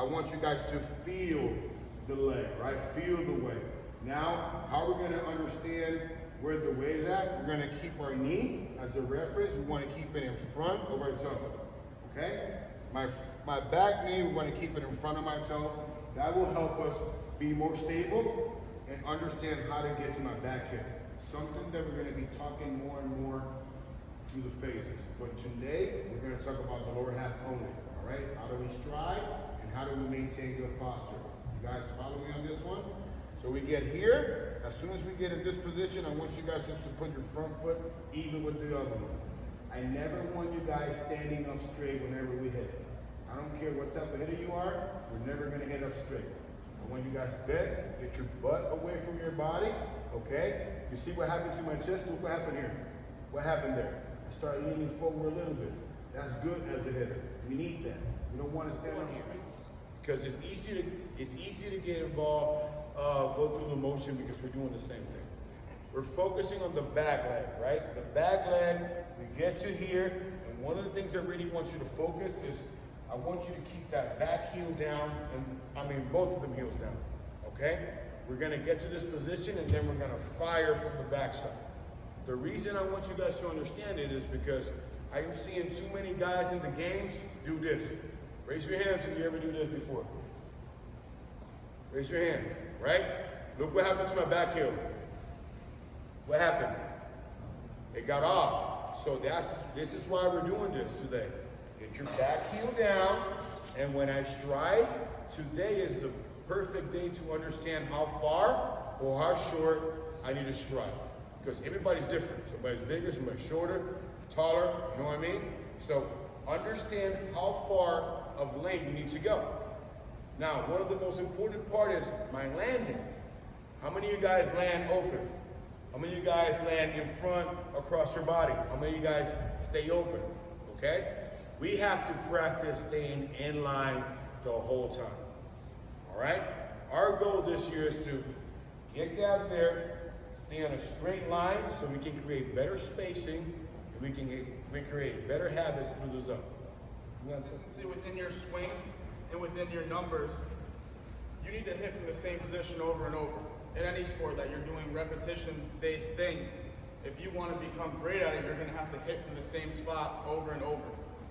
want you guys to feel the leg, right? Feel the weight. Now, how we're gonna understand where the weight is at, we're gonna keep our knee as a reference. We wanna keep it in front of our toe, okay? My back knee, we wanna keep it in front of my toe. That will help us be more stable and understand how to get to my back hip. Something that we're gonna be talking more and more to the faces. But today, we're gonna talk about the lower half only, all right? How do we stride and how do we maintain good posture? You guys follow me on this one? So we get here, as soon as we get in this position, I want you guys just to put your front foot even with the other one. I never want you guys standing up straight whenever we hit. I don't care what type of hitter you are, we're never gonna hit up straight. I want you guys bent, get your butt away from your body, okay? You see what happened to my chest? Look what happened here. What happened there? I started leaning forward a little bit. That's good as a hitter. We need that. We don't want to stand on here. Because it's easy to get involved, go through the motion because we're doing the same thing. We're focusing on the back leg, right? The back leg, we get to here, and one of the things I really want you to focus is I want you to keep that back heel down, and I mean both of them heels down, okay? We're gonna get to this position and then we're gonna fire from the backside. The reason I want you guys to understand it is because I'm seeing too many guys in the games do this. Raise your hands if you ever do this before. Raise your hand, right? Look what happened to my back heel. What happened? It got off. So this is why we're doing this today. Get your back heel down, and when I stride, today is the perfect day to understand how far or how short I need to stride. Because everybody's different. Somebody's bigger, somebody's shorter, taller, you know what I mean? So understand how far of lane you need to go. Now, one of the most important part is my landing. How many of you guys land open? How many of you guys land in front across your body? How many of you guys stay open? Okay? We have to practice staying in line the whole time. All right? Our goal this year is to get down there, stay on a straight line so we can create better spacing and we can create better habits through the zone. Consistency within your swing and within your numbers, you need to hit from the same position over and over. In any sport that you're doing repetition-based things, if you want to become great at it, you're going to have to hit from the same spot over and over.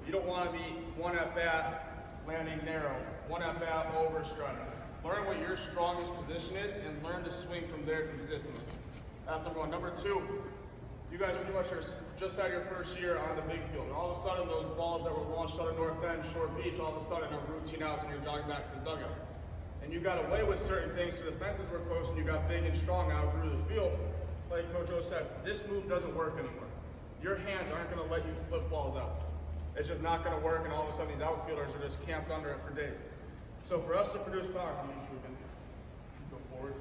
You don't want to be one at bat, landing narrow, one at bat, overstrutting. Learn what your strongest position is and learn to swing from there consistently. That's number one. Number two, you guys pretty much are just out your first year on the big field. And all of a sudden, those balls that were launched out of North End, Short Beach, all of a sudden are routine outs and you're jogging back to the dugout. And you got away with certain things to the fences were close and you got big and strong out through the field. Like Coach O said, this move doesn't work anymore. Your hands aren't going to let you flip balls out. It's just not going to work, and all of a sudden these outfielders are just camped under it for days. So for us to produce power, go forward.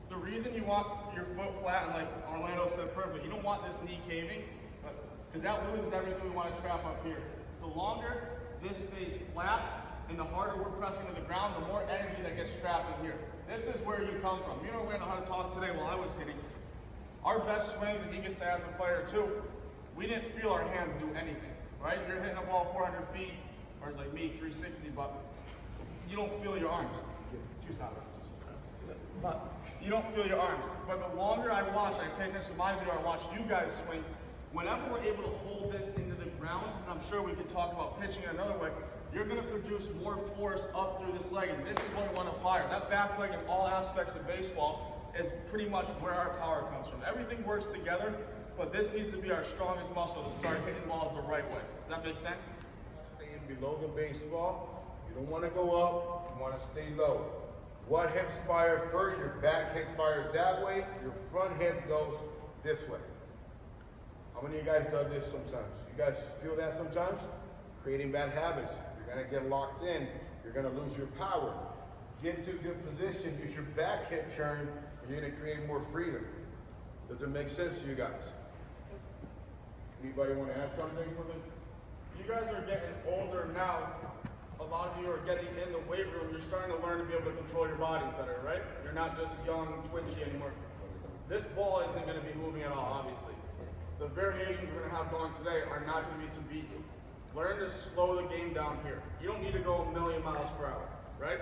The reason you want your foot flat, and like Orlando said perfectly, you don't want this knee caving, because that loses everything we want to trap up here. The longer this stays flat, and the harder we're pressing to the ground, the more energy that gets trapped in here. This is where you come from. You don't learn how to talk today while I was hitting. Our best swings, and you can say as a player too, we didn't feel our hands do anything, right? You're hitting a ball 400 feet, or like me, 360, but you don't feel your arms. Too solid. But you don't feel your arms. But the longer I watch, I pay attention to my video, I watch you guys swing, whenever we're able to hold this into the ground, and I'm sure we could talk about pitching it another way, you're going to produce more force up through this leg, and this is what we want to fire. That back leg in all aspects of baseball is pretty much where our power comes from. Everything works together, but this needs to be our strongest muscle to start hitting balls the right way. Does that make sense? Staying below the baseball. You don't want to go up, you want to stay low. What hips fire first? Your back hip fires that way, your front hip goes this way. How many of you guys do this sometimes? You guys feel that sometimes? Creating bad habits. You're going to get locked in. You're going to lose your power. Get into a good position. Use your back hip turn, and you're going to create more freedom. Does it make sense to you guys? Anybody want to add something? You guys are getting older now. A lot of you are getting in the weight room. You're starting to learn to be able to control your body better, right? You're not just young, twitchy anymore. This ball isn't going to be moving at all, obviously. The variations we're going to have going today are not going to be to beat you. Learn to slow the game down here. You don't need to go a million miles per hour, right?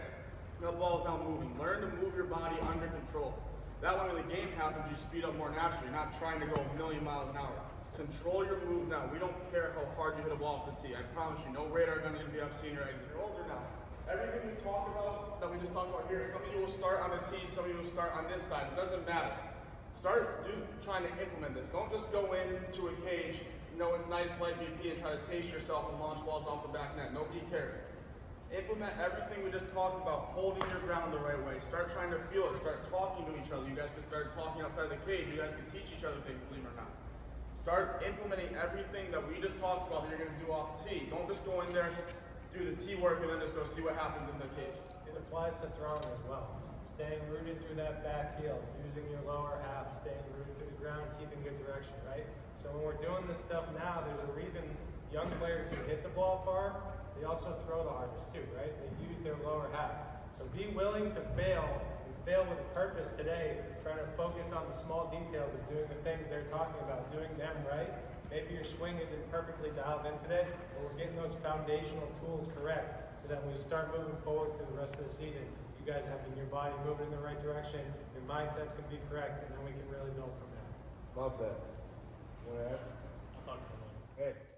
The ball's not moving. Learn to move your body under control. That way when the game happens, you speed up more naturally. You're not trying to go a million miles an hour. Control your move now. We don't care how hard you hit a ball off the tee. I promise you, no radar gun is going to be up seeing your exit. You're older now. Everything we talk about, that we just talked about here, some of you will start on the tee, some of you will start on this side. It doesn't matter. Start trying to implement this. Don't just go into a cage, you know it's nice light BP and try to taste yourself and launch balls off the back net. Nobody cares. Implement everything we just talked about, holding your ground the right way. Start trying to feel it. Start talking to each other. You guys can start talking outside the cage. You guys can teach each other things, believe it or not. Start implementing everything that we just talked about that you're going to do off the tee. Don't just go in there, do the tee work, and then just go see what happens in the cage. It applies to throwing as well. Staying rooted through that back heel, using your lower half, staying rooted to the ground, keeping good direction, right? So when we're doing this stuff now, there's a reason young players who hit the ball far, they also throw the hardest too, right? They use their lower half. So be willing to fail, and fail with a purpose today, trying to focus on the small details of doing the things they're talking about, doing them right. Maybe your swing isn't perfectly dialed in today, but we're getting those foundational tools correct so that when we start moving forward through the rest of the season, you guys have your body moving in the right direction, your mindsets can be correct, and then we can really build from there. Love that. You want to add? Hey.